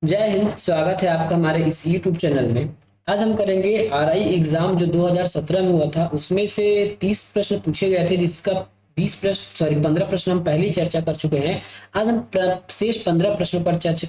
जय हिंद। स्वागत है आपका हमारे इस YouTube चैनल में। आज हम करेंगे आरआई एग्जाम जो 2017 में हुआ था, उसमें से 30 प्रश्न पूछे गए थे, जिसका 15 प्रश्न हम पहले ही चर्चा कर चुके हैं। आज हम शेष 15 प्रश्नों पर चर्चा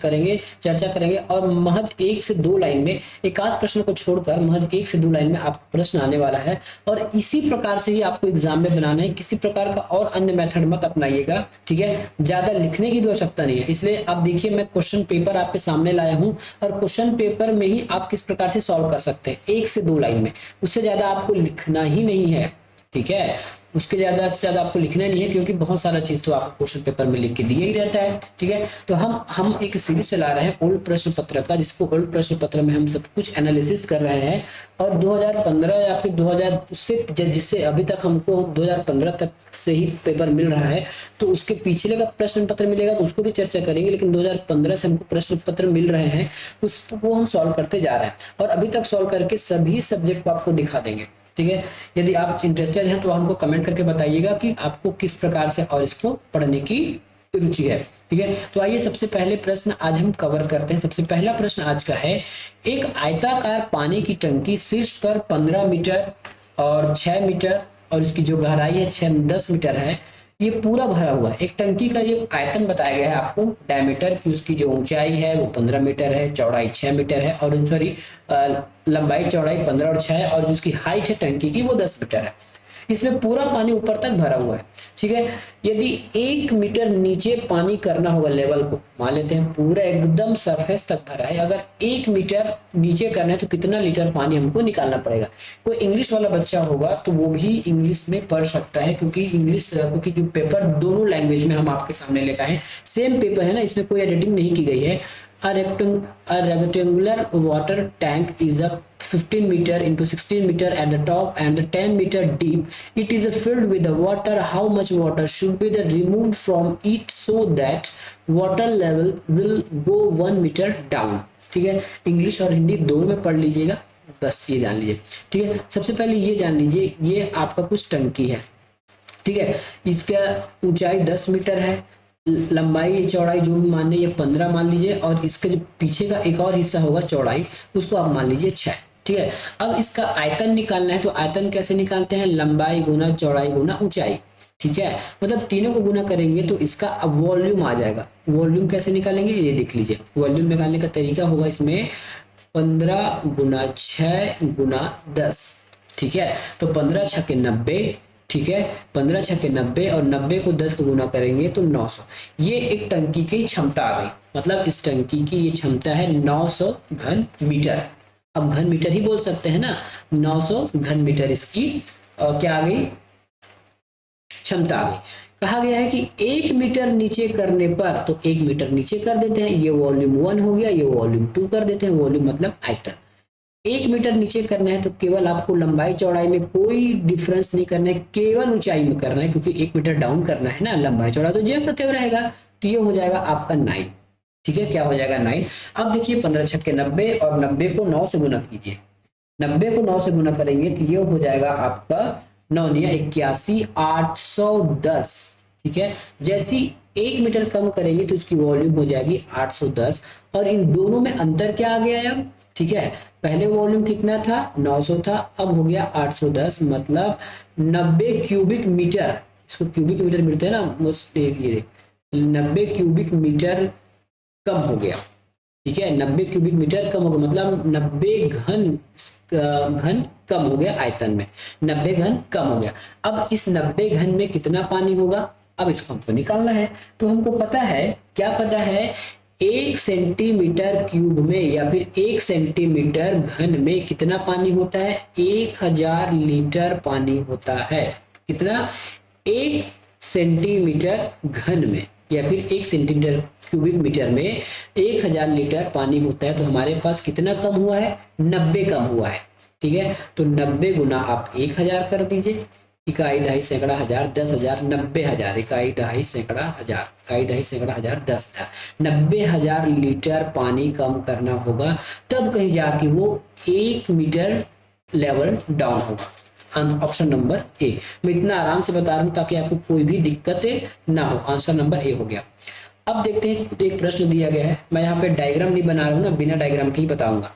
करेंगे और महज 1 से 2 लाइन में, एक आध प्रश्न को छोड़कर महज 1 से 2 लाइन में आपका प्रश्न आने वाला है। और इसी प्रकार से ही आपको एग्जाम में बनाना है, किसी प्रकार का और अन्य मेथड मत अपनाइएगा। ठीक है, ज्यादा लिखने की भी आवश्यकता नहीं है। इसलिए आप देखिए, मैं क्वेश्चन पेपर आपके सामने लाया हूं और क्वेश्चन पेपर में ही आप किस प्रकार से सॉल्व कर सकते हैं 1 से 2 लाइन में। उससे ज्यादा आपको लिखना ही नहीं है। ठीक है, उसके ज्यादा से ज्यादा आपको लिखना नहीं है, क्योंकि बहुत सारा चीज तो आपको क्वेश्चन पेपर में लिख के दिया ही रहता है। ठीक है, तो हम एक सीरीज चला रहे हैं ओल्ड प्रश्न पत्र का, जिसको ओल्ड प्रश्न पत्र में हम सब कुछ एनालिसिस कर रहे हैं। और 2015 या फिर 2000 उससे जिससे अभी तक हमको 2015 तक से ही पेपर मिल रहा है, तो उसके पिछले का प्रश्न पत्र मिलेगा तो उसको भी चर्चा करेंगे। लेकिन 2015 से हमको प्रश्न पत्र मिल रहे हैं, उसको हम सॉल्व करते जा रहे हैं और अभी तक सॉल्व करके सभी सब्जेक्ट को आपको दिखा देंगे। ठीक है, यदि आप इंटरेस्टेड हैं तो हमको कमेंट करके बताइएगा कि आपको किस प्रकार से और इसको पढ़ने की रुचि है। ठीक है, तो आइए सबसे पहले प्रश्न आज हम कवर करते हैं। सबसे पहला प्रश्न आज का है, एक आयताकार पानी की टंकी शीर्ष पर 15 मीटर और 6 मीटर और इसकी जो गहराई है 10 मीटर है, ये पूरा भरा हुआ है। एक टंकी का ये आयतन बताया गया है आपको, डायमीटर की उसकी जो ऊंचाई है वो 15 मीटर है, चौड़ाई 6 मीटर है और सॉरी लंबाई चौड़ाई 15 और 6 है, और उसकी हाइट है टंकी की वो 10 मीटर है। इसमें पूरा पानी ऊपर तक भरा हुआ है। ठीक है, यदि 1 मीटर नीचे पानी करना होगा लेवल को, मान लेते हैं पूरा एकदम सरफेस तक भरा है, अगर 1 मीटर नीचे करना है तो कितना लीटर पानी हमको निकालना पड़ेगा। कोई इंग्लिश वाला बच्चा होगा तो वो भी इंग्लिश में पढ़ सकता है, क्योंकि जो पेपर दोनों लैंग्वेज में हम आपके सामने लेकर आए हैं, सेम पेपर है ना, इसमें कोई एडिटिंग नहीं की गई है। A rectangular water tank is a 15 meter into 16 meter at the top and the 10 meter deep. It is filled with the water. How much water should be removed from it so that water level will go 1 meter down? ठीक है, English और हिंदी दोनों में पढ़ लीजिएगा, बस ये जान लीजिए। ठीक है, सबसे पहले ये जान लीजिए, ये आपका कुछ टंकी है। ठीक है, इसका ऊंचाई 10 मीटर है, लंबाई चौड़ाई जो भी मान लीजिए 15 मान लीजिए, और इसके जो पीछे का एक और हिस्सा होगा चौड़ाई, उसको आप मान लीजिए 6। ठीक है, अब इसका आयतन निकालना है, तो आयतन कैसे निकालते हैं, लंबाई गुना चौड़ाई गुना ऊंचाई। ठीक है, मतलब तीनों को गुना करेंगे तो इसका अब वॉल्यूम आ जाएगा। वॉल्यूम कैसे निकालेंगे ये देख लीजिए। वॉल्यूम निकालने का तरीका होगा इसमें 15 गुना 6 गुना 10। ठीक है, तो 15 छक्के 90। ठीक है, 15 छक्के 90 और 90 को 10 को गुना करेंगे तो 900। ये एक टंकी की क्षमता आ गई, मतलब इस टंकी की ये क्षमता है 900 घन मीटर। अब घन मीटर ही बोल सकते हैं ना, 900 घन मीटर इसकी क्या आ गई, क्षमता आ गई। कहा गया है कि 1 मीटर नीचे करने पर, तो 1 मीटर नीचे कर देते हैं, ये वॉल्यूम 1 हो गया, ये वॉल्यूम 2 कर देते हैं। वॉल्यूम मतलब आयतन। 1 मीटर नीचे करना है तो केवल आपको लंबाई चौड़ाई में कोई डिफरेंस नहीं करना है, केवल ऊंचाई में करना है, क्योंकि 1 मीटर डाउन करना है ना, लंबाई चौड़ाई तो जेब का तेवर रहेगा। तो ये हो जाएगा आपका 9। ठीक है, क्या हो जाएगा 9। अब देखिए 15 छक्के 90 और 90 को 9 से गुना कीजिए। 90 को 9 से गुना करेंगे तो ये हो जाएगा आपका 9 81 810। ठीक है, जैसी 1 मीटर कम करेंगे तो इसकी वॉल्यूम हो जाएगी 810। और इन दोनों में अंतर क्या आ गया है अब। ठीक है, पहले वॉल्यूम कितना था 900 था, अब हो गया 810, मतलब 90 क्यूबिक मीटर। इसको क्यूबिक मीटर मिलते हैं ना, ये 90 क्यूबिक मीटर कम हो गया। ठीक है, 90 क्यूबिक मीटर कम हो गया, मतलब 90 घन कम हो गया आयतन में, 90 घन कम हो गया। अब इस 90 घन में कितना पानी होगा, अब इसको हमको निकालना है। तो हमको पता है, क्या पता है, 1 सेंटीमीटर क्यूब में या फिर 1 सेंटीमीटर घन में कितना पानी होता है, 1000 लीटर पानी होता है। कितना, 1 सेंटीमीटर घन में या फिर 1 सेंटीमीटर क्यूबिक मीटर में 1000 लीटर पानी होता है। तो हमारे पास कितना कम हुआ है, 90 कम हुआ है। ठीक है, तो 90 गुना आप 1000 कर दीजिए, इकाई दहाई सैकड़ा हजार 10,000 90,000, इकाई दहाई सैकड़ा हजार, इकाई दहाई सैकड़ा हजार 10,000, 90,000 लीटर पानी कम करना होगा, तब कहीं जाके वो 1 मीटर लेवल डाउन होगा। Option number A. मैं इतना आराम से बता रहा हूं ताकि आपको कोई भी दिक्कत ना हो। आंसर नंबर ए हो गया। अब देखते हैं, एक प्रश्न दिया गया है, मैं यहाँ पे डायग्राम नहीं बना रहा हूँ ना, बिना डायग्राम के ही बताऊंगा।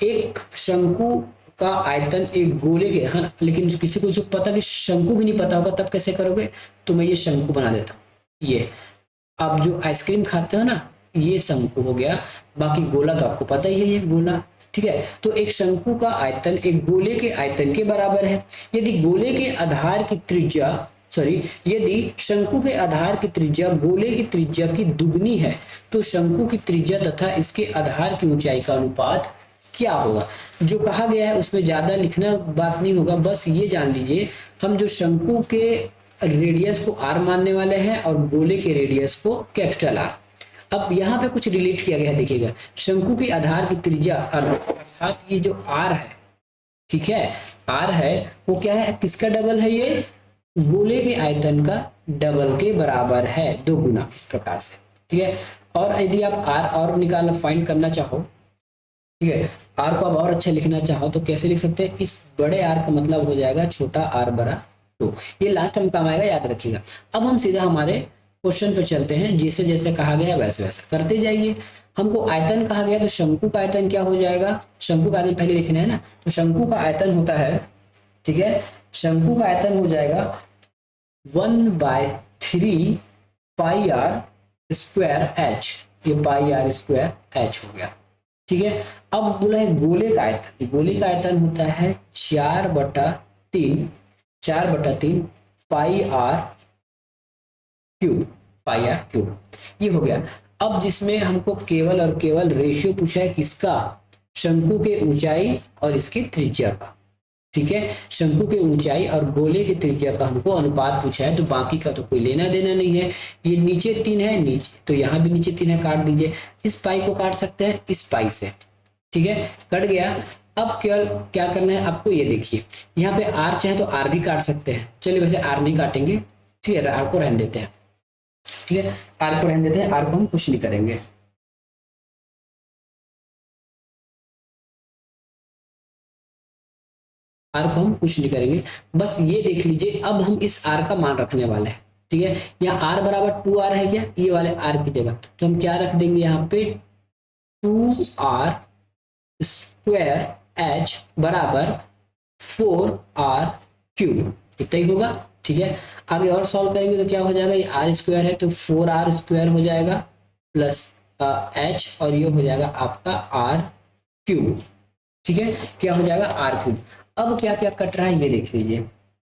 एक शंकु का आयतन एक गोले के, हाँ, लेकिन किसी को जो पता कि शंकु भी नहीं पता होगा तब कैसे करोगे, तो मैं ये शंकु बना देता हूँ। ये आप जो आइसक्रीम खाते हो ना, ये शंकु हो गया, बाकी गोला तो आपको पता ही है, ये गोला, ठीक है। तो एक शंकु का आयतन एक गोले के आयतन के बराबर है। यदि गोले के आधार की त्रिज्या, सॉरी, यदि शंकु के आधार की त्रिज्या गोले की त्रिज्या की दुगनी है, तो शंकु की त्रिज्या तथा इसके आधार की ऊंचाई का अनुपात क्या होगा। जो कहा गया है उसमें ज्यादा लिखना बात नहीं होगा, बस ये जान लीजिए हम जो शंकु के रेडियस को आर मानने वाले हैं और गोले के रेडियस को कैपिटल आर। अब यहाँ पे कुछ रिलेट किया गया है, देखिएगा, शंकु के आधार की त्रिज्या अर्थात ये जो आर है, ठीक है, आर है वो क्या है, किसका डबल है, ये गोले के आयतन का डबल के बराबर है, 2 गुना, इस प्रकार से, ठीक है। और यदि आप आर और निकालना फाइंड करना चाहो, ठीक है, आर को आप और अच्छा लिखना चाहो तो कैसे लिख सकते हैं, इस बड़े आर का मतलब हो जाएगा छोटा आर बरा 2, ये लास्ट टाइम काम आएगा, याद रखिएगा। अब हम सीधा हमारे क्वेश्चन पे चलते हैं, जैसे जैसे कहा गया वैसे वैसे करते जाइए। हमको आयतन कहा गया तो शंकु का आयतन क्या हो जाएगा, शंकु का आयतन पहले लिखना है ना, तो शंकु का आयतन होता है, ठीक है, शंकु का आयतन हो जाएगा 1/3 पाई आर स्क्वायर एच, ये पाई आर स्क्वायर एच हो गया, ठीक है। अब बोला है गोले का आयतन, गोले का आयतन होता है 4/3 pi r cube, pi r cube, ये हो गया। अब जिसमें हमको केवल और केवल रेशियो पूछा है किसका, शंकु के ऊंचाई और इसकी त्रिज्या का, ठीक है, शंकु के ऊंचाई और गोले की त्रिज्या का हमको अनुपात पूछा है, तो बाकी का तो कोई लेना देना नहीं है। ये नीचे 3 है, नीचे तो यहाँ भी नीचे 3 है, काट दीजिए, इस पाई को काट सकते हैं इस पाई से, ठीक है, कट गया। अब केवल क्या करना है आपको, ये देखिए यहाँ पे आर चाहे तो आर भी काट सकते हैं, चलिए वैसे आर नहीं काटेंगे, ठीक है, आर को रहने देते हैं, ठीक है, आर को रहने देते हैं, आर को हम कुछ नहीं करेंगे। आर को हम कुछ नहीं करेंगे, बस ये देख लीजिए अब हम इस आर का मान रखने वाले हैं, ठीक है, यहाँ आर बराबर 2r है क्या, ये वाले आर की जगह तो हम क्या रख देंगे यहाँ पे 2r स्क्वायर एच बराबर 4r क्यूब, इतना ही होगा, ठीक है। आगे और सॉल्व करेंगे तो क्या हो जाएगा, ये आर स्क्वायर है तो 4r स्क्वायर हो जाएगा प्लस एच, और ये हो जाएगा आपका आर क्यूब, ठीक है, क्या हो जाएगा आर क्यूब। अब क्या क्या कट रहा है ये देख लीजिए,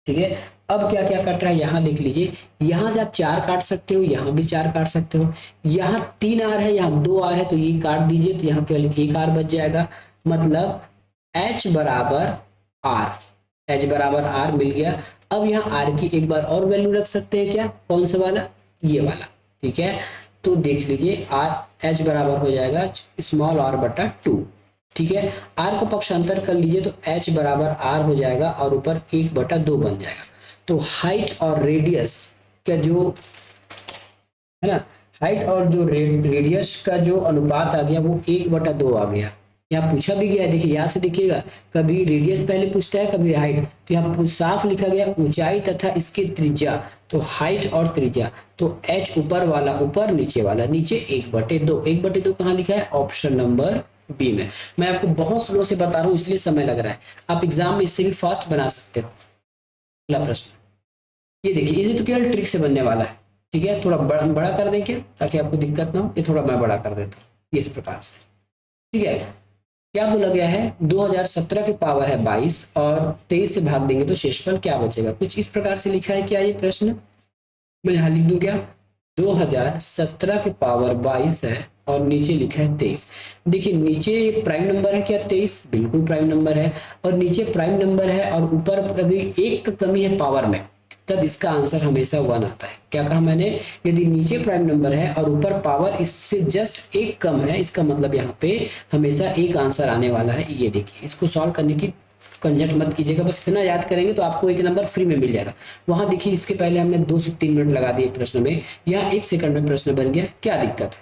ठीक है, अब क्या क्या कट रहा है यहाँ देख लीजिए, यहाँ से आप 4 काट सकते हो, यहाँ भी 4 काट सकते हो, यहाँ 3 आर है, यहाँ 2 आर है, तो ये काट दीजिए, तो यहाँ केवल 1 आर बच जाएगा, मतलब h बराबर आर, h बराबर आर मिल गया। अब यहाँ आर की एक बार और वैल्यू रख सकते हैं क्या, कौन सा वाला, ये वाला, ठीक है, तो देख लीजिए आर h बराबर हो जाएगा स्मॉल r बटा 2, ठीक है, आर को पक्षांतर कर लीजिए तो h बराबर आर हो जाएगा और ऊपर 1/2 बन जाएगा। तो हाइट और रेडियस का जो है ना, हाइट और जो रेडियस का जो अनुपात आ गया वो 1/2 आ गया। यहाँ पूछा भी गया है, देखिए यहाँ से देखिएगा, कभी रेडियस पहले पूछता है कभी हाइट, तो यहाँ साफ लिखा गया ऊंचाई तथा इसकी त्रिज्या, तो हाइट और त्रिज्या, तो h ऊपर वाला ऊपर, नीचे वाला नीचे, 1/2, 1/2 कहाँ लिखा है, ऑप्शन नंबर बी में। मैं आपको बहुत स्लो से बता रहा हूँ इसलिए समय लग रहा है, आप एग्जाम में इससे भी फास्ट बना सकते हो। अगला प्रश्न ये देखिए, इसे तो केवल ट्रिक से बनने वाला है, ठीक है, थोड़ा बड़ा कर दें क्या ताकि आपको दिक्कत ना हो, ये थोड़ा मैं बड़ा कर देता हूँ, ये इस प्रकार से, ठीक है। क्या बोला गया है, 2017 की पावर है 22 और 23 से भाग देंगे तो शेषफल क्या बचेगा, कुछ इस प्रकार से लिखा है क्या ये प्रश्न, मैं यहाँ लिख दूं क्या, 2017 की पावर 22 है और नीचे लिखा है 23। देखिए नीचे प्राइम नंबर है क्या 23, बिल्कुल प्राइम नंबर है, और नीचे प्राइम नंबर है और ऊपर अगर एक कमी है पावर में तब इसका आंसर हमेशा 1 आता है। क्या कहा मैंने, यदि नीचे प्राइम नंबर है और ऊपर पावर इससे जस्ट 1 कम है, इसका मतलब यहाँ पे हमेशा एक आंसर आने वाला है। ये देखिए, इसको सॉल्व करने की कंजट मत कीजिएगा, बस इतना याद करेंगे तो आपको 1 नंबर फ्री में मिल जाएगा। वहां देखिए इसके पहले हमने 2 से 3 मिनट लगा दिए प्रश्न में, यहाँ 1 सेकंड में प्रश्न बन गया, क्या दिक्कत है।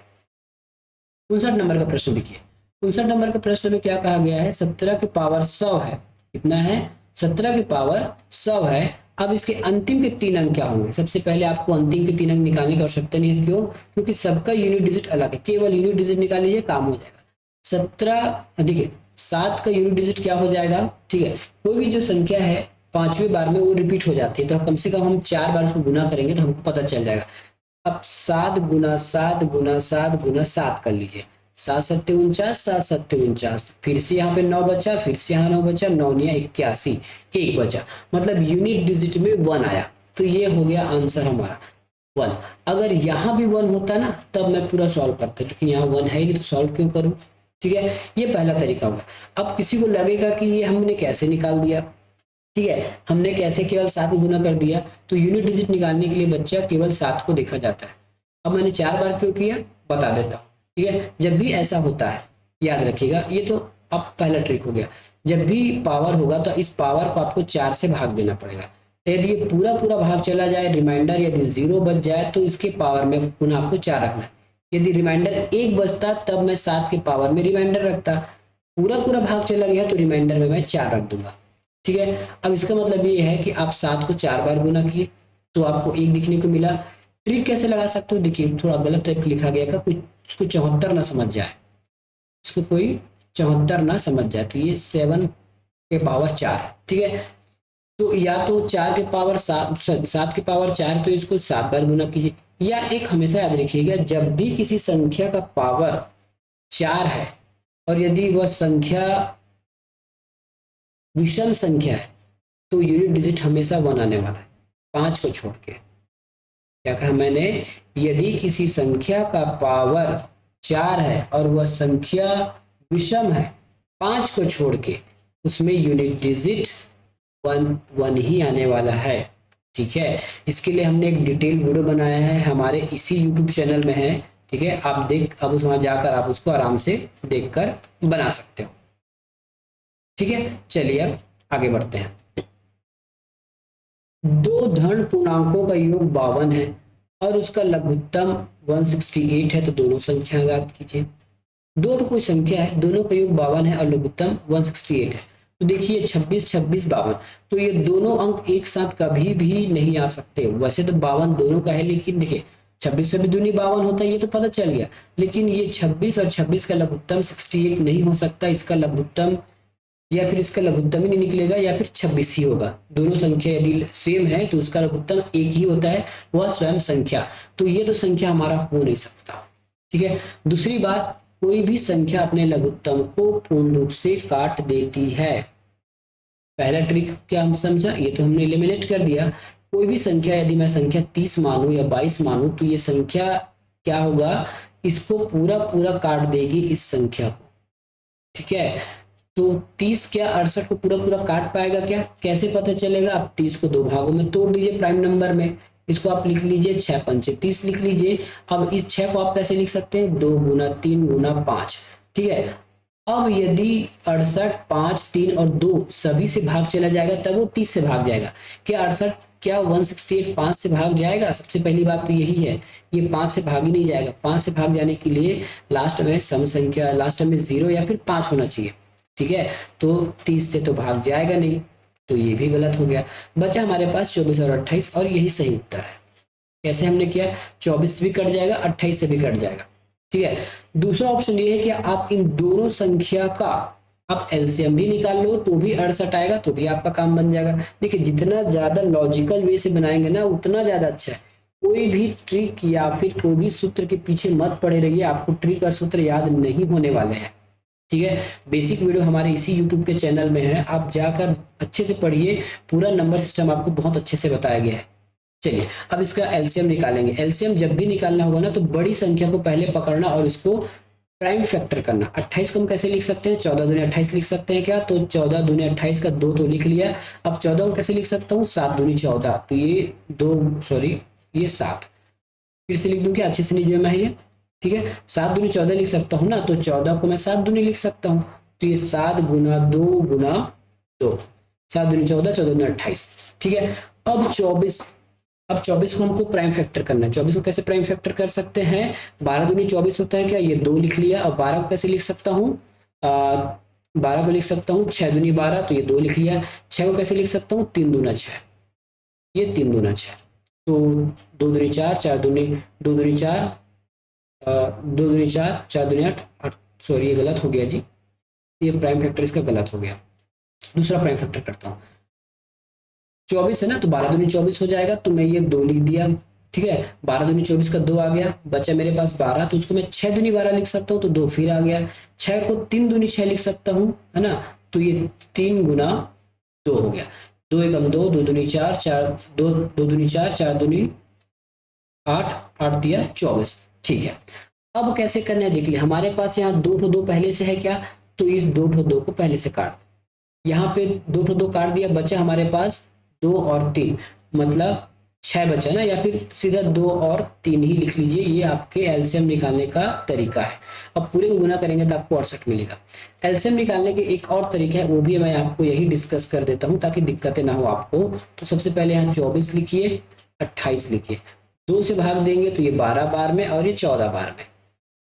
59 नंबर का प्रश्न देखिए, 59 नंबर के प्रश्न में क्या कहा गया है, 17 की पावर 100 है, कितना है, 17 की पावर 100 है अब इसके अंतिम के 3 अंक क्या होंगे? सबसे पहले आपको अंतिम के 3 अंक निकालने की आवश्यकता नहीं है। क्यों? क्योंकि सबका यूनिट डिजिट अलग है, केवल यूनिट डिजिट निकाल लीजिए, काम हो जाएगा। 17 देखिए 7 का यूनिट डिजिट क्या हो जाएगा? ठीक है, कोई भी जो संख्या है 5वें बार में वो रिपीट हो जाती है, तो कम से कम हम 4 बार उसको गुना करेंगे तो हमको पता चल जाएगा। अब 7 गुना 7 गुना 7 गुना 7 कर लीजिए, 7 सत्ते 49, 7 सत्ते 49, फिर से यहाँ पे 9 बचा, फिर से यहाँ 9 बचा, 9 9 81, 1 बचा, मतलब यूनिट डिजिट में 1 आया, तो ये हो गया आंसर हमारा 1। अगर यहाँ भी 1 होता ना तब मैं पूरा सॉल्व करता, लेकिन यहाँ 1 है ही नहीं तो सॉल्व क्यों करूँ? ठीक है, ये पहला तरीका होगा। अब किसी को लगेगा कि ये हमने कैसे निकाल दिया, ठीक है, हमने कैसे केवल 7 गुना कर दिया, तो यूनिट डिजिट निकालने के लिए बच्चा केवल 7 को देखा जाता है। अब मैंने 4 बार क्यों किया बता देता हूँ। ठीक है, जब भी ऐसा होता है याद रखिएगा, ये तो अब पहला ट्रिक हो गया, जब भी पावर होगा तो इस पावर को आपको 4 से भाग देना पड़ेगा। यदि ये पूरा पूरा भाग चला जाए, रिमाइंडर यदि 0 बच जाए तो इसके पावर में पुनः आपको 4 रखना है। यदि रिमाइंडर 1 बचता तब मैं 7 के पावर में रिमाइंडर रखता, पूरा पूरा भाग चला गया तो रिमाइंडर में मैं 4 रख दूंगा। ठीक है, अब इसका मतलब ये है कि आप 7 को 4 बार गुना किए तो आपको 1 दिखने को मिला। ट्रिक कैसे लगा सकते हो? देखिए थोड़ा गलत टाइप लिखा गया, कोई उसको 74 ना समझ जाए, इसको कोई 74 ना समझ जाए, तो ये 7 के पावर 4 है। ठीक है, तो या तो 4 के पावर 7 के पावर 4, तो इसको 7 बार गुना कीजिए। या एक हमेशा याद रखिएगा, जब भी किसी संख्या का पावर 4 है और यदि वह संख्या विषम संख्या है तो यूनिट डिजिट हमेशा 1 आने वाला है, 5 को छोड़ के। क्या कहा मैंने? यदि किसी संख्या का पावर 4 है और वह संख्या विषम है 5 को छोड़ के, उसमें यूनिट डिजिट 1 ही आने वाला है। ठीक है, इसके लिए हमने एक डिटेल वीडियो बनाया है, हमारे इसी यूट्यूब चैनल में है। ठीक है, आप देख अब उसमें जाकर आप उसको आराम से देखकर बना सकते हो। ठीक है, चलिए अब आगे बढ़ते हैं। दो धन पूर्णांकों का योग 52 है और उसका लघुत्तम 168 है, तो दोनों संख्या ज्ञात कीजिए। दो कोई संख्या है, दोनों का योग 52 है और लघुत्तम 168 है, तो देखिए 26 26 52, तो ये दोनों अंक एक साथ कभी भी नहीं आ सकते। वैसे तो 52 दोनों का है, लेकिन देखिए 26 से भी दूनी 52 होता है, ये तो पता चल गया, लेकिन ये 26 और 26 का लघुत्तम 68 नहीं हो सकता। इसका लघुत्तम या फिर इसका लघुत्तम ही नहीं निकलेगा या फिर 26 ही होगा। दोनों संख्या यदि सेम है तो उसका लघुत्तम एक ही होता है, वह स्वयं संख्या, तो ये तो संख्या हमारा हो नहीं सकता। ठीक है, दूसरी बात, कोई भी संख्या अपने लघुत्तम को पूर्ण रूप से काट देती है। पहला ट्रिक क्या हम समझा, ये तो हमने एलिमिनेट कर दिया। कोई भी संख्या यदि मैं संख्या 30 मानूं या 22 मानूं तो ये संख्या क्या होगा, इसको पूरा पूरा काट देगी इस संख्या को। ठीक है, तो 30 क्या 68 को पूरा पूरा काट पाएगा क्या? कैसे पता चलेगा? आप 30 को 2 भागों में तोड़ दीजिए प्राइम नंबर में, इसको आप लिख लीजिए 6 पंचे 30 लिख लीजिए। अब इस 6 को आप कैसे लिख सकते हैं? 2 गुना 3 गुना 5। ठीक है, अब यदि 68 5 3 और 2 सभी से भाग चला जाएगा तब वो 30 से भाग जाएगा। क्या 68 क्या 168 5 से भाग जाएगा? सबसे पहली बात तो यही है, ये 5 से भाग ही नहीं जाएगा। 5 से भाग जाने के लिए लास्ट में सम संख्या, लास्ट में 0 या फिर 5 होना चाहिए। ठीक है, तो 30 से तो भाग जाएगा नहीं, तो ये भी गलत हो गया। बचा हमारे पास 24 और 28 और यही सही उत्तर है। कैसे हमने किया? 24 भी कट जाएगा, 28 से भी कट जाएगा। ठीक है, दूसरा ऑप्शन ये है कि आप इन दोनों संख्या का आप एलसीएम भी निकाल लो तो भी 68 आएगा, तो भी आपका काम बन जाएगा। देखिए जितना ज्यादा लॉजिकल वे से बनाएंगे ना उतना ज्यादा अच्छा है। कोई भी ट्रिक या फिर कोई भी सूत्र के पीछे मत पड़े रहिए, आपको ट्रिक और सूत्र याद नहीं होने वाले हैं। ठीक है, बेसिक वीडियो हमारे इसी यूट्यूब के चैनल में है, आप जाकर अच्छे से पढ़िए, पूरा नंबर सिस्टम आपको बहुत अच्छे से बताया गया है। चलिए अब इसका एलसीएम निकालेंगे। एलसीएम जब भी निकालना होगा ना तो बड़ी संख्या को पहले पकड़ना और इसको प्राइम फैक्टर करना। 28 को हम कैसे लिख सकते हैं? 14 दूनी 28 लिख सकते हैं क्या? तो 14 दूनी 28 का 2 तो लिख लिया। अब 14 को कैसे लिख सकता हूँ? 7 दूनी 14, तो ये 2 सॉरी ये 7, फिर से लिख दूं क्या? अच्छे से नहीं जो है ये। ठीक है, 7 दूनी 14 लिख सकता हूँ ना, तो 14 को मैं 7 दूनी लिख सकता हूँ, तो ये 7 गुना 2 गुना 2, 7 दूनी 14 14 दूनी 28। ठीक है, अब 24 को हमको प्राइम फैक्टर करना है। 24 को कैसे प्राइम फैक्टर कर सकते हैं? 12 दूनी 24 होता है क्या? ये 2 लिख लिया। और 12 को कैसे लिख सकता हूँ? 12 को लिख सकता हूँ 6 दूनी 12, तो ये 2 लिख लिया। 6 को कैसे लिख सकता हूँ? 3 दूना 6, ये 3 दूना 6, तो 2 दूनी 4, 4 दूनी 2 दूनी 4, 2 दूनी 4, 4 दूनी 8, सॉरी ये गलत हो गया जी, ये प्राइम फैक्टर इसका गलत हो गया। दूसरा प्राइम फैक्टर करता हूँ, 24 है ना, तो 12 दूनी 24 हो जाएगा, तो मैं ये 2 लिख दिया। ठीक है, 12 दूनी 24 का 2 आ गया, बचा मेरे पास 12, तो उसको मैं 6 दूनी 12 लिख सकता हूँ, तो 2 फिर आ गया। 6 को 3 दूनी 6 लिख सकता हूँ, है ना, तो ये 3 गुना 2 हो गया। 2 एकम 2, 2 दूनी 4, 4 2 2 दूनी 4, 4 दूनी 8, 8 दिया 24। ठीक है, अब कैसे करना है देख लिया, हमारे पास यहाँ 2 2 पहले से है क्या, तो इस 2 2 को पहले से काट, यहाँ पे 2 2 काट दिया, बचा हमारे पास 2 और 3, मतलब 6 बचा ना, या फिर सीधा 2 और 3 ही लिख लीजिए, ये आपके एलसीएम निकालने का तरीका है। अब पूरे को गुना करेंगे तो आपको 68 मिलेगा। एलसीएम निकालने के एक और तरीका है, वो भी मैं आपको यही डिस्कस कर देता हूँ ताकि दिक्कतें ना हो आपको। तो सबसे पहले यहाँ 24 लिखिए, 28 लिखिए, 2 से भाग देंगे तो ये 12 बार में और ये 14 बार में,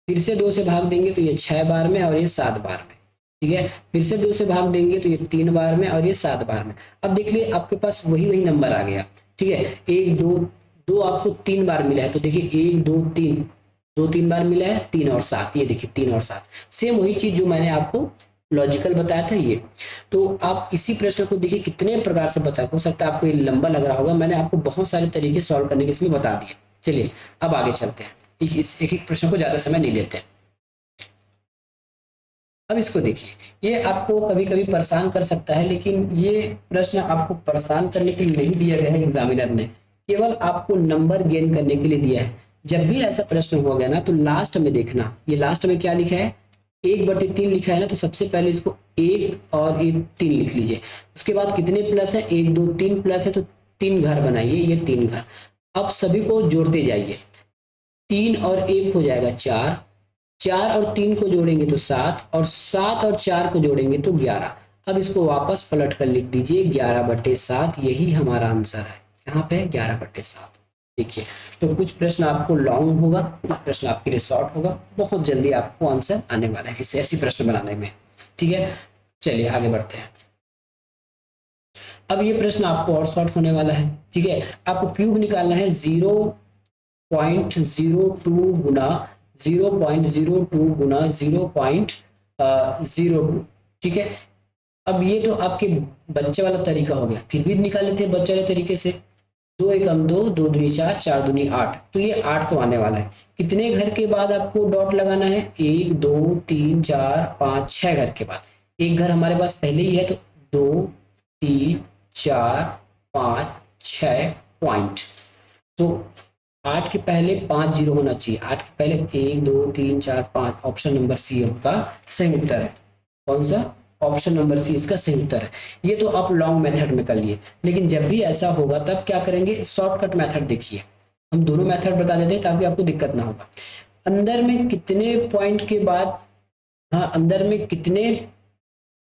फिर से 2 से भाग देंगे तो ये 6 बार में और ये 7 बार में। ठीक है, फिर से 2 से भाग देंगे तो ये 3 बार में और ये 7 बार में। अब देख लिए आपके पास वही नंबर आ गया। ठीक है, 1 2 2 आपको 3 बार मिला है, तो देखिए 1 2 3, 2 3 बार मिला है, 3 और 7, ये देखिए 3 और 7, सेम वही चीज जो मैंने आपको लॉजिकल बताया था ये। तो आप इसी प्रश्न को देखिए कितने प्रकार से बता, हो सकता है आपको ये लंबा लग रहा होगा, मैंने आपको बहुत सारे तरीके सॉल्व करने के इसमें बता दिए। चलिए अब आगे चलते हैं, एक एक प्रश्न को ज्यादा समय नहीं देते हैं। अब इसको देखिए, ये आपको कभी कभी परेशान कर सकता है, लेकिन ये प्रश्न आपको परेशान करने के लिए नहीं दिया गया है एग्जामिनर ने, केवल आपको नंबर गेन करने के लिए दिया है। जब भी ऐसा प्रश्न हो गया ना, तो लास्ट में देखना, ये लास्ट में क्या लिखा है, 1/3 लिखा है ना, तो सबसे पहले इसको 1 और 3 लिख लीजिए। उसके बाद कितने प्लस है, 1 2 3 प्लस है, तो 3 घर बनाइए, ये 3 घर। अब सभी को जोड़ते जाइए, 3 और 1 हो जाएगा 4, 4 और 3 को जोड़ेंगे तो 7, और 7 और 4 को जोड़ेंगे तो 11। अब इसको वापस पलट कर लिख दीजिए, 11/7, यही हमारा आंसर है, यहाँ पे 11/7। देखिए, तो कुछ प्रश्न आपको लॉन्ग होगा, कुछ प्रश्न आपके लिए शॉर्ट होगा, बहुत जल्दी आपको आंसर आने वाला है इस ऐसी प्रश्न बनाने में। ठीक है, चलिए आगे बढ़ते हैं। अब ये प्रश्न आपको और शॉर्ट होने वाला है। ठीक है, आपको क्यूब निकालना है, 0.02 गुना 0.02 गुना 0.02। ठीक है, अब ये तो आपके बच्चे वाला तरीका हो गया, फिर भी निकाल लेते हैं बच्चे वाले तरीके से। 2 एकम 2, 2 दूनी 4, 4 दूनी 8, तो ये 8 तो आने वाला है। कितने घर के बाद आपको डॉट लगाना है, 1 2 3 4 5 6 घर के बाद। एक घर हमारे पास पहले ही है, तो 2 3 4 5 6 पॉइंट, तो 8 के पहले 5 जीरो होना चाहिए, 8 के पहले 1 2 3 4 5, ऑप्शन नंबर सी आपका सही उत्तर है। कौन सा, ऑप्शन नंबर सी इसका सही उत्तर है। ये तो आप लॉन्ग मेथड में कर लिए, लेकिन जब भी ऐसा होगा तब क्या करेंगे, शॉर्टकट मेथड देखिए, हम दोनों मेथड बता देते हैं ताकि आपको दिक्कत ना होगा। अंदर में कितने पॉइंट के बाद, हाँ अंदर में कितने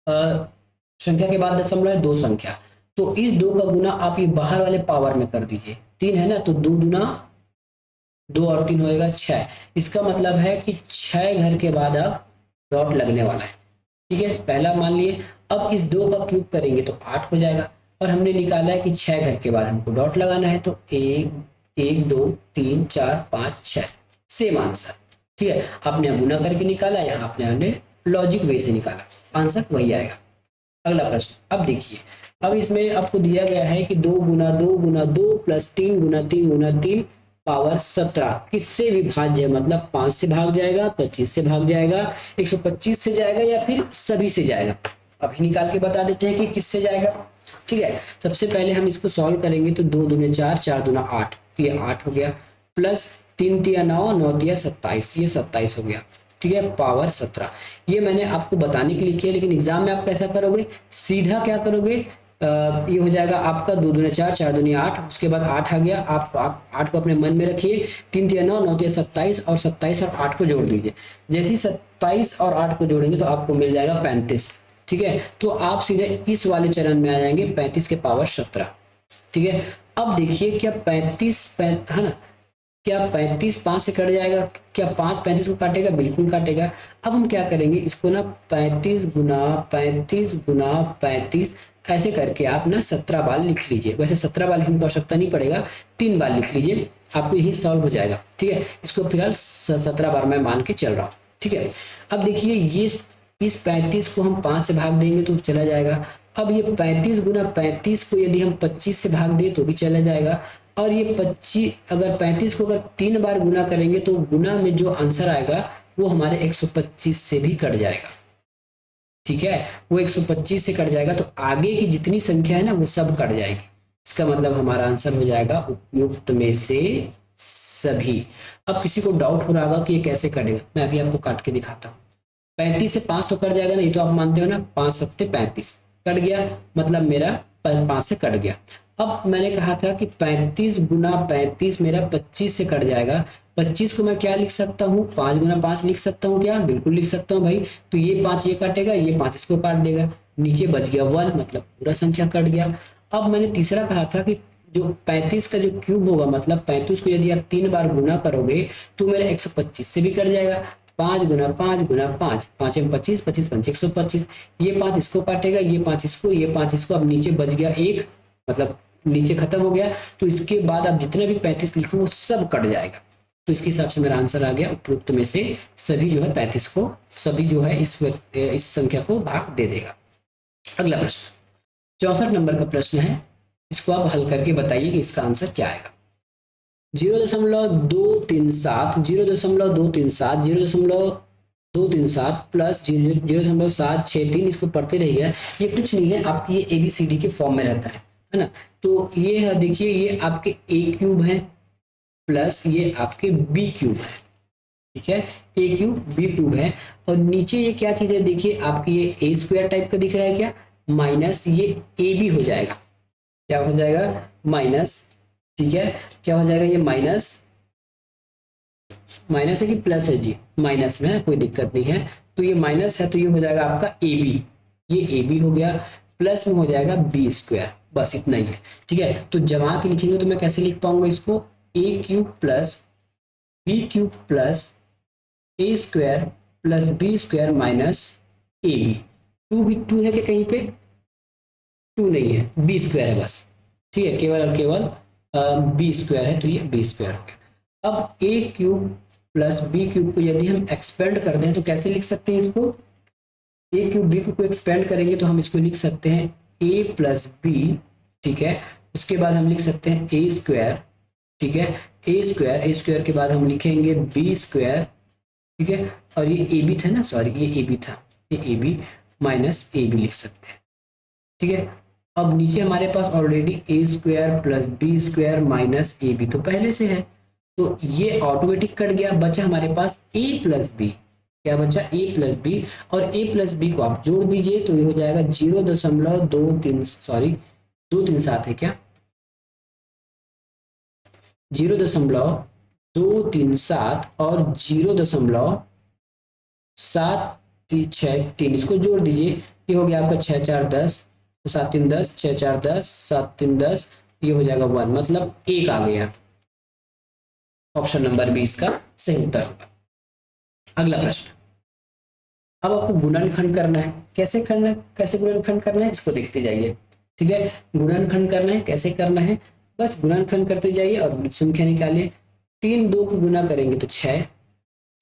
संख्या के बाद दशमलव है, 2 संख्या, तो इस 2 का गुना आप ये बाहर वाले पावर में कर दीजिए, 3 है ना, तो 2 दूना 2 और 3 होएगा 6। इसका मतलब है कि 6 घर के बाद अब डॉट लगने वाला है। ठीक है, पहला मान लिए। अब इस 2 का क्यूब करेंगे तो 8 हो जाएगा, और हमने निकाला है कि 6 घर के बाद हमको डॉट लगाना है, तो 1 2 3 4 5 6, सेम आंसर। ठीक है, आपने गुना करके निकाला, यहाँ आपने लॉजिक वे से निकाला, आंसर वही आएगा। अगला प्रश्न, अब देखिए, अब इसमें आपको दिया गया है कि 2 गुना 2 गुना 2 प्लस 3 गुना 3 गुना 3 पावर 17 किससे विभाज्य है, मतलब 5 से भाग जाएगा, 25 से भाग जाएगा, 125 से जाएगा, या फिर सभी से जाएगा। अभी निकाल के बता देते हैं कि किससे जाएगा। ठीक है, सबसे पहले हम इसको सॉल्व करेंगे, तो 2 दूने 4, 4 दूना 8, ये 8 हो गया, प्लस 3 तिया 9, 9 तिया 27, ये 27 हो गया। ठीक है, पावर 17, ये मैंने आपको बताने के लिए किया, लेकिन एग्जाम में आप कैसा करोगे, सीधा क्या करोगे, ये हो जाएगा आपका 2 दूने 4, 4 दूनी 8, उसके बाद 8 आ गया, आप 8 को अपने मन में रखिए, 3 तिया 9, 9 तिया 27, और 27 और 8 को जोड़ दीजिए। जैसे ही 27 और 8 को जोड़ेंगे तो आपको मिल जाएगा 35। ठीक है, तो आप सीधे इस वाले चरण में आ जाएंगे, 35 के पावर 17। ठीक है, अब देखिए क्या 35 है ना, क्या 35 5 से कट जाएगा? क्या 5 35 को काटेगा? बिल्कुल काटेगा। अब हम क्या करेंगे, इसको ना 35 गुना 35 गुना 35 ऐसे करके आप ना 17 बार लिख लीजिए। वैसे 17 बार लिखने की आवश्यकता नहीं पड़ेगा, 3 बार लिख लीजिए, आपको यही सॉल्व हो जाएगा। ठीक है, इसको फिलहाल 17 बार मैं मान के चल रहा हूँ। ठीक है, अब देखिए ये इस 35 को हम 5 से भाग देंगे तो चला जाएगा। अब ये 35 गुना 35 को यदि हम 25 से भाग दें तो भी चला जाएगा। और ये 25 अगर 35 को अगर 3 बार गुना करेंगे तो गुना में जो आंसर आएगा वो हमारे 125 से भी कट जाएगा। ठीक है, वो 125 से कट जाएगा तो आगे की जितनी संख्या है ना वो सब कट जाएगी। इसका मतलब हमारा आंसर हो जाएगा उपयुक्त में से सभी। अब किसी को डाउट हो रहा होगा कि ये कैसे कटेगा, मैं अभी आपको काट के दिखाता हूँ। 35 से 5 तो कट जाएगा, नहीं तो आप मानते हो ना 5 सत्ते 35 कट गया, मतलब मेरा 5 से कट गया। अब मैंने कहा था कि 35 गुना 35 मेरा 25 से कट जाएगा। 25 को मैं क्या लिख सकता हूँ, 5 गुना 5 लिख सकता हूँ क्या? बिल्कुल लिख सकता हूँ भाई। तो ये 5 ये काटेगा, ये 5 इसको काट देगा, नीचे बच गया 1, मतलब पूरा संख्या कट गया। अब मैंने तीसरा कहा था कि जो 35 का जो क्यूब होगा, मतलब 35 को यदि आप 3 बार गुना करोगे तो मेरा 125 से भी कट जाएगा। 5 गुना 5 गुना 5, 5 में 25, 25 पंच 125, ये 5 इसको काटेगा, ये 5 इसको, ये 5 इसको, अब नीचे बच गया 1, मतलब नीचे खत्म हो गया। तो इसके बाद आप जितने भी 35 लिखो वो सब कट जाएगा। तो इसके हिसाब से मेरा आंसर आ गया उपरोक्त में से सभी जो है 35 को, सभी जो है इस संख्या को भाग दे देगा। अगला प्रश्न 64 नंबर का प्रश्न है, इसको आप हल करके बताइए कि इसका आंसर क्या आएगा। 0.237 0.237 0.237 प्लस 0.763, इसको पढ़ते रहिए। ये कुछ नहीं है, आपकी ये ABCD के फॉर्म में रहता है ना। तो ये है, देखिए ये आपके A क्यूब है प्लस ये आपके B क्यूब है। ठीक है, A क्यूब B क्यूब है, और नीचे ये क्या चीज है, देखिए आपकी ये A स्क्वायर टाइप का दिख रहा है क्या, माइनस ये AB हो जाएगा, क्या हो जाएगा, माइनस। ठीक है, क्या हो जाएगा, ये माइनस, माइनस है कि प्लस है जी, माइनस में है, कोई दिक्कत नहीं है। तो ये माइनस है तो ये हो जाएगा आपका AB, ये AB हो गया, प्लस में हो जाएगा B स्क्वायर, बस इतना ही है। ठीक है, तो जमा के लिखेंगे तो मैं कैसे लिख पाऊंगा इसको, A cube plus B cube plus A square plus B square minus AB। 2 है कि कहीं पे 2 नहीं है, B स्क्वायर है बस। ठीक है, केवल और केवल B स्क्वायर है, तो ये B स्क्वायर हो गया। अब A cube plus B cube को यदि हम एक्सपेंड कर दें तो कैसे लिख सकते हैं इसको, A क्यूब B को एक्सपेंड करेंगे तो हम इसको लिख सकते हैं A प्लस B। ठीक है, उसके बाद हम लिख सकते हैं A स्क्वायर। ठीक है, A स्क्वायर के बाद हम लिखेंगे B स्क्वायर। ठीक है, और ये AB था ना, सॉरी ये AB था, ये AB माइनस AB लिख सकते हैं। ठीक है, अब नीचे हमारे पास already A square plus B square minus AB तो पहले से है, तो ये ऑटोमेटिक कट गया, बचा हमारे पास A प्लस B। क्या बचा, A प्लस B, और A प्लस B को आप जोड़ दीजिए तो ये हो जाएगा 0.237 है क्या, 0.237 और 0.763, इसको जोड़ दीजिए, ये हो गया आपका 6 4 10, तो 7 3 10, 6 4 10, 7 3 10, ये हो जाएगा 1, मतलब 1 आ गया। ऑप्शन नंबर 20 का सही उत्तर होगा। अगला प्रश्न, अब आपको गुणनखंड करना है, कैसे करना है, कैसे गुणनखंड करना है इसको देखते जाइए। ठीक है, गुणनखंड करना है, कैसे करना है, बस गुणनखंड करते जाइए और संख्या निकालिए। 3 2 को गुना करेंगे तो 6,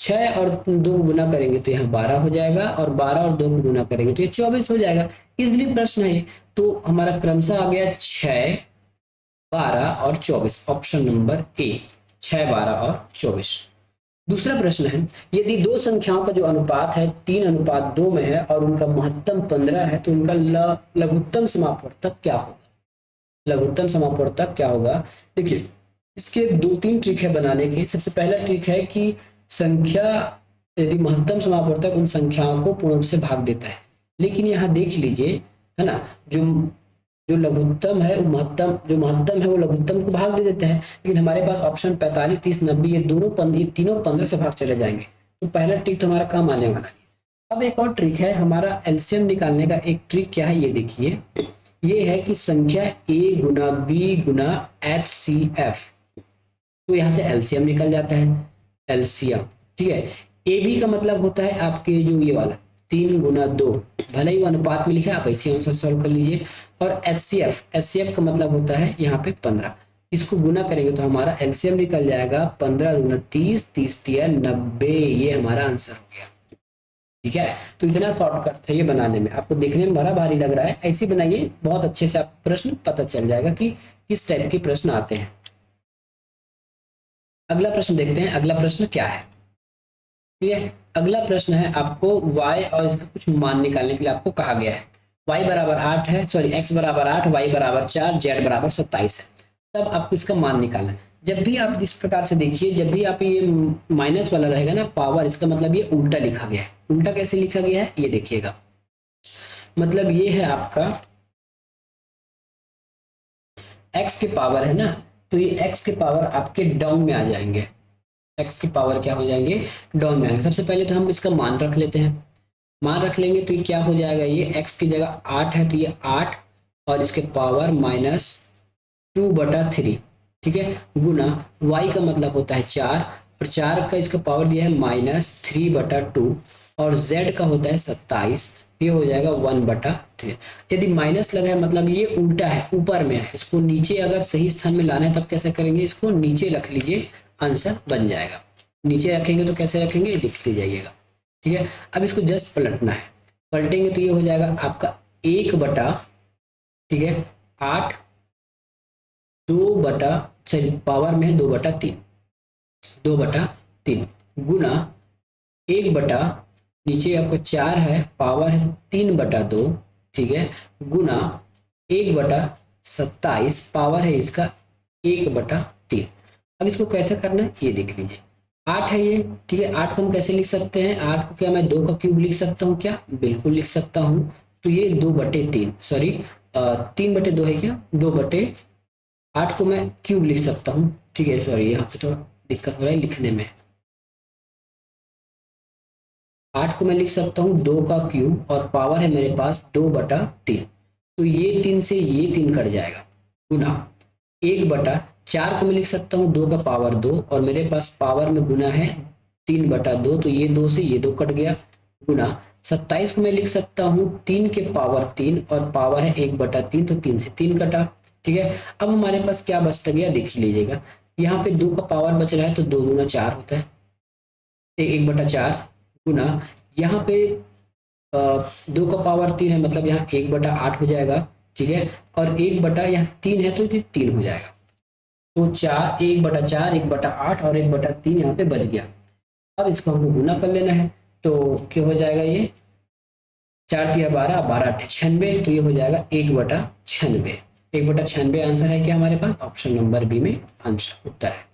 6 और 2 को गुना करेंगे तो यहाँ 12 हो जाएगा, और 12 और 2 को गुना करेंगे तो ये 24 हो जाएगा। इजली प्रश्न है ये, तो हमारा क्रमशः आ गया 6 12 और 24, ऑप्शन नंबर ए, 6 12 और 24। दूसरा प्रश्न है, यदि दो संख्याओं का जो अनुपात है 3:2 में है और उनका महत्तम 15 है तो उनका लघुत्तम समापवर्तक क्या होगा, लघुत्तम समापवर्तक क्या होगा। देखिए इसके 2-3 ट्रिक है बनाने के। सबसे पहला ट्रिक है कि संख्या, यदि महत्तम समापवर्तक उन संख्याओं को पूर्ण रूप से भाग देता है, लेकिन यहाँ देख लीजिए है ना, जो लघुत्तम है वो महत्तम है वो लघुत्तम को भाग दे देते हैं, लेकिन हमारे पास ऑप्शन 45 30 90 ये तीनों 15 से भाग चले जाएंगे, तो पहला ट्रिक तो हमारा काम आने वाला है। अब एक और ट्रिक है हमारा एलसीएम निकालने का। एक ट्रिक क्या है ये देखिए, ये है कि संख्या a Guna b Guna HCF, तो यहाँ से एलसीएम निकल जाता है, एलसीएम। ठीक है, ए बी का मतलब होता है आपके जो ये वाला 3 गुना 2, भले ही वो अनुपात में लिखा है, आप ऐसे आंसर सॉल्व कर लीजिए। और एचसीएफ, एचसीएफ का मतलब होता है यहाँ पे 15, इसको गुना करेंगे तो हमारा एलसीएम निकल जाएगा 15 दूना 30, 30 तिया 90, ये हमारा आंसर हो गया। ठीक है, तो इतना शॉर्टकट था ये बनाने में, आपको देखने में बड़ा भारी लग रहा है, ऐसे बनाइए, बहुत अच्छे से आप प्रश्न पता चल जाएगा कि किस टाइप के प्रश्न आते हैं। अगला प्रश्न देखते हैं, अगला प्रश्न क्या है। ठीक है, अगला प्रश्न है आपको y और इसका कुछ मान निकालने के लिए आपको कहा गया है। y बराबर 8 है, सॉरी x बराबर 8, y बराबर 4, z बराबर 27 है। तब आपको इसका मान निकालना है। जब भी आप इस प्रकार से देखिए, जब भी आप ये माइनस वाला रहेगा ना पावर, इसका मतलब ये उल्टा लिखा गया है। उल्टा कैसे लिखा गया है ये देखिएगा, मतलब ये है आपका x के पावर है ना, तो ये x के पावर आपके डाउन में आ जाएंगे, x की पावर क्या हो जाएंगे, डाउन में आएंगे। सबसे पहले तो हम इसका मान रख लेते हैं, मान रख लेंगे तो ये क्या हो जाएगा, ये x की जगह 8 है तो ये 8 और इसके पावर -2/3, ठीक है, गुना y का मतलब होता है 4 और 4 का इसका पावर दिया है -3/2 और z का होता है 27, ये हो जाएगा 1/3। यदि माइनस लगा है मतलब ये उल्टा है, ऊपर में है, इसको नीचे अगर सही स्थान में लाना है तब कैसे करेंगे, इसको नीचे रख लीजिए, आंसर बन जाएगा। नीचे रखेंगे तो कैसे रखेंगे लिखते जाइएगा। ठीक है, अब इसको जस्ट पलटना है, पलटेंगे तो ये हो जाएगा आपका 1/, ठीक है, 8 2/, सॉरी पावर में है 2/3, 2/3 गुना 1/, नीचे आपका 4 है, पावर है 3/2, ठीक है, गुना 1/27, पावर है इसका 1/3। अब इसको कैसे करना है ये देख लीजिए, 8 है ये, ठीक है, 8 को हम कैसे लिख सकते हैं, 8 को क्या मैं 2 का क्यूब लिख सकता हूँ क्या, बिल्कुल लिख सकता हूँ। तो ये 2/3, सॉरी 3/2 है क्या, 2/8 को मैं क्यूब लिख सकता हूँ। ठीक है, सॉरी यहाँ पे थोड़ा दिक्कत हो रहा है लिखने में, 8 को मैं लिख सकता हूँ 2 का क्यूब और पावर है मेरे पास 2/3, तो ये 3 से ये 3 कट जाएगा, गुना 1/4 को मैं लिख सकता हूँ 2 का पावर 2 और मेरे पास पावर में गुना है 3/2, तो ये 2 से ये 2 कट गया, गुना 27 को मैं लिख सकता हूँ 3 के पावर 3 और पावर है 1/3, तो 3 से 3 कटा। ठीक है, अब हमारे पास क्या बचता गया देख लीजिएगा, यहाँ पे 2 का पावर बच रहा है तो 2 दूना 4 होता है, 1/4 गुना यहाँ पे 2 का पावर 3 है मतलब यहाँ 1/8 हो जाएगा, ठीक है, और 1/, यहाँ 3 है तो ये 3 हो जाएगा, तो 4 1/4 1/8 और 1/3 यहाँ पे बच गया। अब इसको हमको गुना कर लेना है, तो क्या हो जाएगा, ये 4 तिया 12, 12 96, तो ये हो जाएगा 1/96, 1/96 आंसर है क्या हमारे पास, ऑप्शन नंबर बी में आंसर उत्तर है।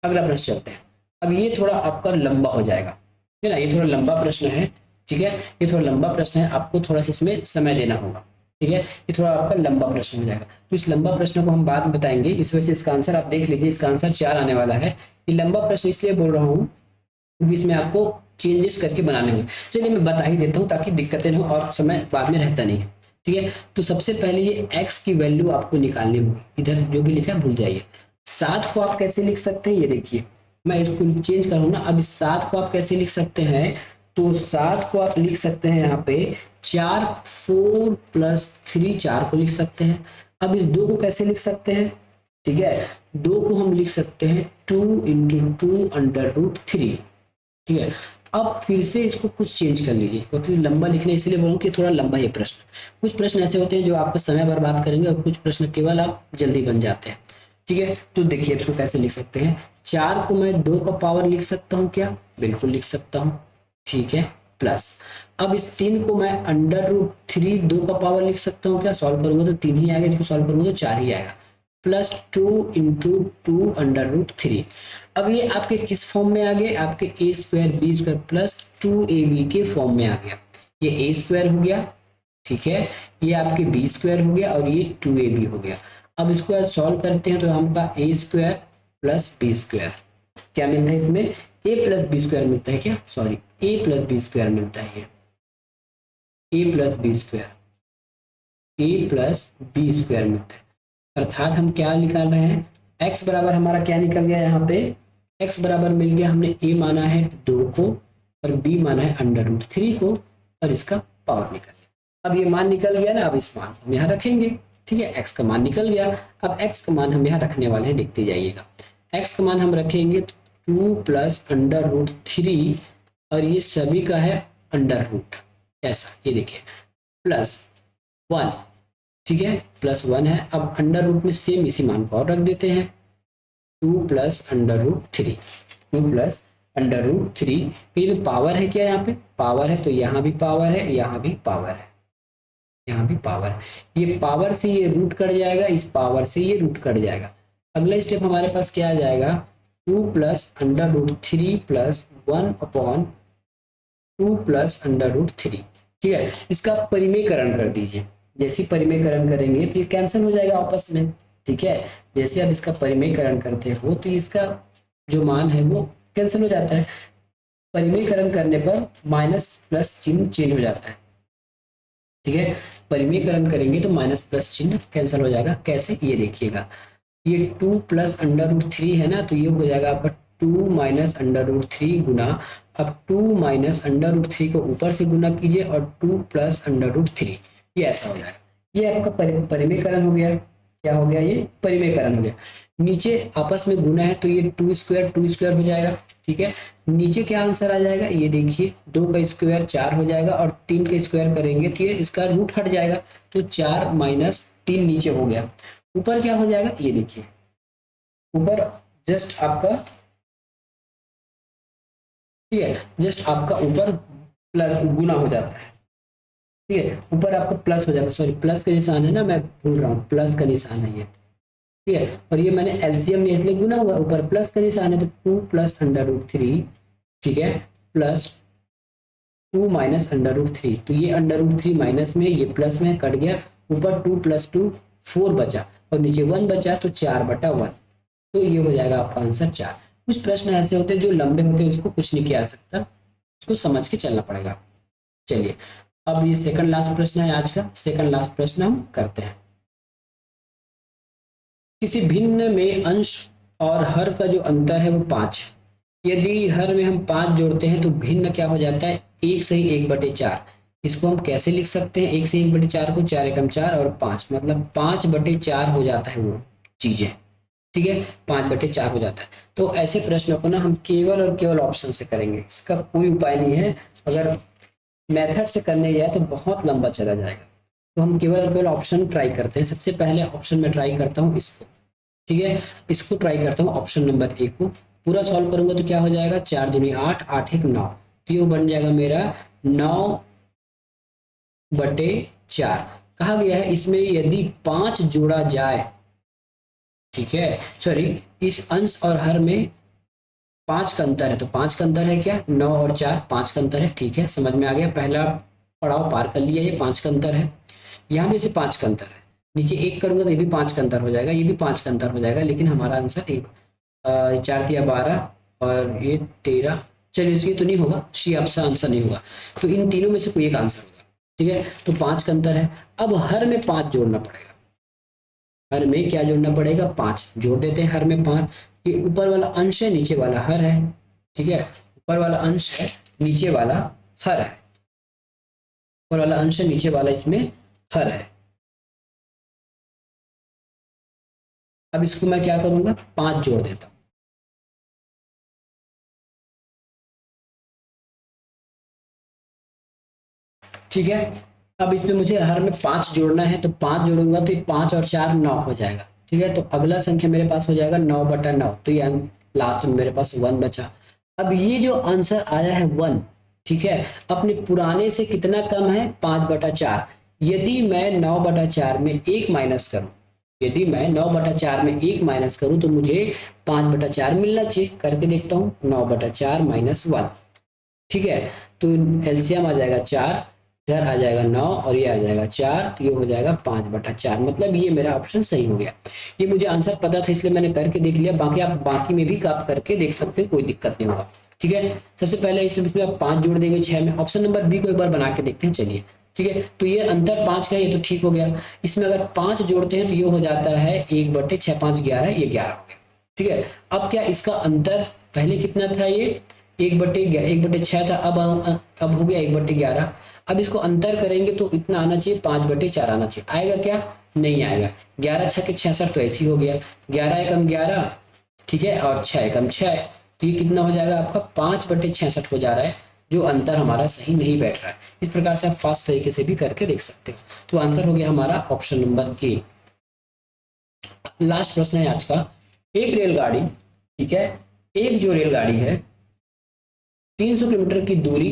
अगला प्रश्न चलते हैं, अब ये थोड़ा आपका लंबा हो जाएगा, है ना, ये थोड़ा लंबा प्रश्न है, ठीक है, ये थोड़ा लंबा प्रश्न है, आपको थोड़ा सा इसमें समय देना होगा। ठीक है, ये थोड़ा आपका लंबा प्रश्न हो जाएगा, तो इस लंबा प्रश्न को हम बाद में बताएंगे, इस वजह से इसका आंसर आप देख लीजिए, इसका आंसर 4 आने वाला है। ये लंबा प्रश्न इसलिए बोल रहा हूँ क्योंकि इसमें आपको चेंजेस करके बनाने होंगे। चलिए मैं बता ही देता हूँ ताकि दिक्कतें ना हो और समय बाद में रहता नहीं है। ठीक है, तो सबसे पहले ये x की वैल्यू आपको निकालनी होगी, इधर जो भी लिखा है भूल जाइए। 7 को आप कैसे लिख सकते हैं ये देखिए, मैं इसको चेंज करूँ ना, अब इस 7 को आप कैसे लिख सकते हैं, तो 7 को आप लिख सकते हैं यहाँ पे 4 4 + 3 4 को लिख सकते हैं। अब इस 2 को कैसे लिख सकते हैं, ठीक है, 2 को हम लिख सकते हैं 2 × 2√3। ठीक है, अब फिर से इसको कुछ चेंज कर लीजिए क्योंकि लंबा लिखने इसलिए बोलूँ कि थोड़ा लंबा ये प्रश्न, कुछ प्रश्न ऐसे होते हैं जो आपका समय बर्बाद करेंगे और कुछ प्रश्न केवल आप जल्दी बन जाते हैं। ठीक है, तो देखिए इसको कैसे लिख सकते हैं, 4 को मैं 2 का पावर लिख सकता हूँ क्या, बिल्कुल लिख सकता हूँ, ठीक है, प्लस अब इस 3 को मैं √3 2 का पावर लिख सकता हूँ क्या, सॉल्व करूंगा तो 3 ही आएगा, इसको सॉल्व करूंगा तो 4 ही आएगा, प्लस 2 × 2√3। अब ये आपके किस फॉर्म में आ गए, आपके a² b² प्लस 2ab के फॉर्म में आ गया, ये a² हो गया, ठीक है, ये आपके b² हो गया और ये 2ab हो गया। अब इसको सॉल्व करते हैं तो हमका a² प्लस b², क्या मिलता है इसमें, a + b² मिलता है क्या, सॉरी a + b² मिलता है, ये a + b², a + b² मिलता है, अर्थात हम क्या निकाल रहे हैं, x बराबर हमारा क्या निकल गया यहाँ पे, x बराबर मिल गया, हमने a माना है 2 को और b माना है √3 को और इसका पावर निकल गया। अब ये मान निकल गया ना, अब इस मान हम यहाँ रखेंगे, ठीक है, x का मान निकल गया। अब x का मान हम यहाँ रखने वाले हैं, देखते जाइएगा। x का मान हम रखेंगे 2 + √3 और ये सभी का है √ ऐसा, ये देखिए +1, ठीक है, +1 है। अब √ में सेम इसी मान को और रख देते हैं, 2 + √3, 2 + √3। ये पावर है क्या, यहाँ पे पावर है तो यहाँ भी पावर है, यहाँ भी पावर है, यहाँ भी पावर है। ये पावर से ये रूट कट जाएगा, इस पावर से ये रूट कट जाएगा। अगला स्टेप हमारे पास क्या आ जाएगा, 2 + √3 + 1/2 + √3, ठीक है। इसका परिमेयकरण कर दीजिए, जैसे परिमेयकरण करेंगे तो ये कैंसिल हो जाएगा आपस में, ठीक है। जैसे आप इसका परिमेयकरण करते हो तो इसका जो मान है वो कैंसिल हो जाता है। परिमेयकरण करने पर माइनस प्लस चिन्ह चेंज हो जाता है, ठीक है। परिमेयकरण करेंगे तो माइनस प्लस चिन्ह कैंसिल हो जाएगा। कैसे, ये देखिएगा, ये 2 + √3 है ना, तो ये हो जाएगा आपका 2 - √3 गुना, अब 2 - √3 को ऊपर से गुना कीजिए और 2 + √3, ये ऐसा हो जाएगा। ये आपका परिमेयकरण हो गया। क्या हो गया, ये परिमेयकरण हो गया। नीचे आपस में गुना है तो ये 2² हो जाएगा, ठीक है। नीचे क्या आंसर आ जाएगा, ये देखिए, 2 का स्क्वायर 4 हो जाएगा और 3 का स्क्वायर करेंगे तो ये इसका रूट हट जाएगा, तो 4 - 3 नीचे हो गया। ऊपर क्या हो जाएगा, ये देखिए, ऊपर जस्ट आपका, ठीक है, जस्ट आपका ऊपर प्लस गुना हो जाता है, ठीक है, ऊपर आपका प्लस हो जाएगा, सॉरी प्लस का निशान है ना, मैं भूल रहा हूँ, प्लस का निशान है ये, ठीक है। और ये मैंने एलसीएम ने इसलिए गुना हुआ, ऊपर प्लस का निशान है तो 2 + √3, ठीक है, प्लस 2 - √3, तो ये √3 माइनस में, ये प्लस में कट गया, ऊपर 2 + 2 4 बचा और नीचे 1 बचा, तो 4/1, तो ये हो जाएगा आपका आंसर 4। कुछ प्रश्न ऐसे होते हैं जो लंबे होते हैं, उसको कुछ नहीं किया जा सकता, उसको समझ के चलना पड़ेगा। चलिए, अब ये सेकंड लास्ट प्रश्न है आज का, सेकंड लास्ट प्रश्न हम करते हैं। किसी भिन्न में अंश और हर का जो अंतर है वो 5, यदि हर में हम 5 जोड़ते हैं तो भिन्न क्या हो जाता है, 1 सही 1/4। इसको हम कैसे लिख सकते हैं, 1 से 1/4 को 4 एकम 4 और 5, मतलब 5/4 हो जाता है वो चीजें, ठीक है, 5/4 हो जाता है। तो ऐसे प्रश्नों को ना हम केवल और केवल ऑप्शन से करेंगे, इसका कोई उपाय नहीं है। अगर मेथड से करने जाए तो बहुत लंबा चला जाएगा, तो हम केवल और केवल ऑप्शन ट्राई करते हैं। सबसे पहले ऑप्शन में ट्राई करता हूँ इसको, ठीक है, इसको ट्राई करता हूँ, ऑप्शन नंबर 1 को पूरा सॉल्व करूंगा तो क्या हो जाएगा, 4 दूनी 8, 8 1 9, तो ये बन जाएगा मेरा 9/4। कहा गया है इसमें यदि 5 जोड़ा जाए, ठीक है, सॉरी, इस अंश और हर में 5 का अंतर है, तो 5 का अंतर है क्या, 9 और 4, 5 का अंतर है, ठीक है, समझ में आ गया, पहला पड़ाव पार कर लिया, ये 5 का अंतर है। यहाँ भी से 5 का अंतर है, नीचे 1 करूंगा तो ये भी 5 का अंतर हो जाएगा, ये भी 5 का अंतर हो जाएगा, लेकिन हमारा आंसर 4 दिया 12 और ये 13, चलिए इसलिए तो नहीं होगा, सी आपका आंसर नहीं होगा, तो इन तीनों में से कोई एक आंसर होगा, ठीक है। तो 5 का अंतर है। अब हर में 5 जोड़ना पड़ेगा, हर में क्या जोड़ना पड़ेगा, 5 जोड़ देते हैं, हर में 5, ये ऊपर वाला अंश है, नीचे वाला हर है, ठीक है, ऊपर वाला अंश है, नीचे वाला हर है, ऊपर वाला अंश है, नीचे वाला इसमें हर है। अब इसको मैं क्या करूंगा, 5 जोड़ देता हूं, ठीक है। अब इसमें मुझे हर में 5 जोड़ना है, तो 5 जोड़ूंगा तो 5 और 4 9 हो जाएगा, ठीक है। तो अगला संख्या मेरे पास हो जाएगा 9/9, तो ये लास्ट में मेरे पास 1 बचा। अब ये जो आंसर आया है 1, ठीक है, अपने पुराने से कितना कम है, 5/4। यदि मैं 9/4 में 1 माइनस करूं, यदि मैं 9/4 में 1 माइनस करूं तो मुझे 5/4 मिलना चाहिए, करके देखता हूँ, 9/4 - 1, ठीक है। तो एलसीएम आ जाएगा 4, इधर आ जाएगा 9 और ये आ जाएगा 4, तो ये हो जाएगा 5/4, मतलब ये मेरा ऑप्शन सही हो गया। ये मुझे आंसर पता था इसलिए मैंने करके देख लिया, बाकी आप बाकी में भी आप करके देख सकते हो, कोई दिक्कत नहीं होगा, ठीक है। सबसे पहले इसमें आप 5 जोड़ देंगे 6 में, ऑप्शन नंबर बी को एक बार बना के देखते हैं, चलिए, ठीक है। तो ये अंतर 5 का, ये तो ठीक हो गया। इसमें अगर 5 जोड़ते हैं तो ये हो जाता है 1/6, 5 11, ये 11 हो गया। ठीक है। अब क्या इसका अंतर पहले कितना था, ये 1/6 था, अब हो गया 1/11। अब इसको अंतर करेंगे तो इतना आना चाहिए, 5/4 आना चाहिए। आएगा क्या, नहीं आएगा। 11 छके 66 तो ऐसे ही हो गया, 11 एकम 11, ठीक है, और 6 एकम 6, तो ये कितना हो जाएगा आपका 5/66 हो जा रहा है, जो अंतर हमारा सही नहीं बैठ रहा है। इस प्रकार से आप फास्ट तरीके से भी करके देख सकते हो। तो आंसर हो गया हमारा ऑप्शन नंबर ए। लास्ट प्रश्न है आज का। एक रेलगाड़ी, ठीक है, एक जो रेलगाड़ी है 300 किलोमीटर की दूरी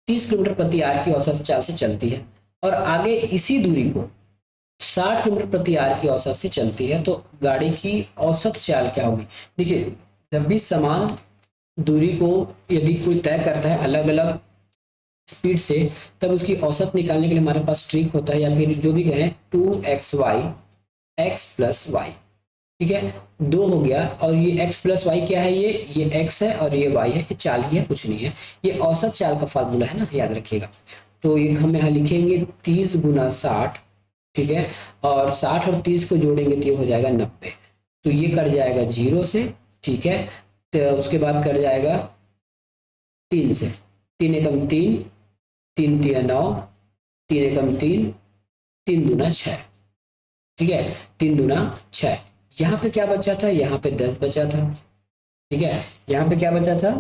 30 किलोमीटर प्रति आवर की औसत चाल से चलती है, और आगे इसी दूरी को 60 किलोमीटर प्रति आवर की औसत से चलती है, तो गाड़ी की औसत चाल क्या होगी। देखिए, जब भी समान दूरी को यदि कोई तय करता है अलग अलग स्पीड से, तब उसकी औसत निकालने के लिए हमारे पास ट्रिक होता है, या फिर जो भी कहें 2xy x प्लस वाई, ठीक है, 2 हो गया, और ये x प्लस वाई क्या है, ये x है और ये y है, ये चाल ही है, कुछ नहीं है। ये औसत चाल का फार्मूला है ना, याद रखिएगा। तो ये हम यहाँ लिखेंगे 30 गुना 60, ठीक है, और 60 और 30 को जोड़ेंगे तो ये हो जाएगा 90। तो ये कट जाएगा 0 से, ठीक है, तो उसके बाद कट जाएगा 3 से, 3 एकम 3, 3 तिया 9, 3 एकम 3, 3 दूना 6, ठीक है, 3 दूना 6। यहाँ पे क्या बचा था, यहाँ पे 10 बचा था, ठीक है, यहाँ पे क्या बचा था,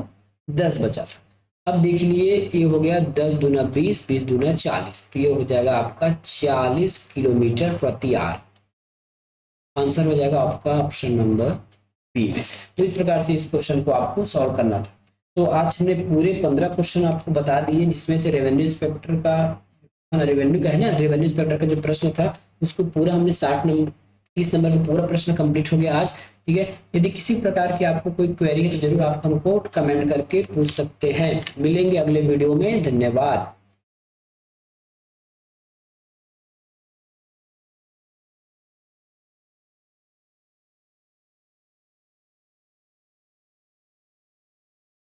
10 बचा था। अब देख लिए, ये हो गया 10 दूना 20, 20 दूना 40, तो ये हो जाएगा आपका 40 किलोमीटर प्रति आवर। आंसर हो जाएगा आपका ऑप्शन नंबर बी में। तो इस प्रकार से इस क्वेश्चन को आपको सॉल्व करना था। तो आज हमने पूरे 15 क्वेश्चन आपको बता दिए, जिसमें से रेवेन्यू इंस्पेक्टर का, रेवेन्यू का है ना, रेवेन्यू इंस्पेक्टर का जो प्रश्न था उसको पूरा हमने 30 नंबर का पूरा प्रश्न कंप्लीट हो गया आज, ठीक है। यदि किसी प्रकार की आपको कोई क्वेरी है तो जरूर आप हमको कमेंट करके पूछ सकते हैं। मिलेंगे अगले वीडियो में, धन्यवाद।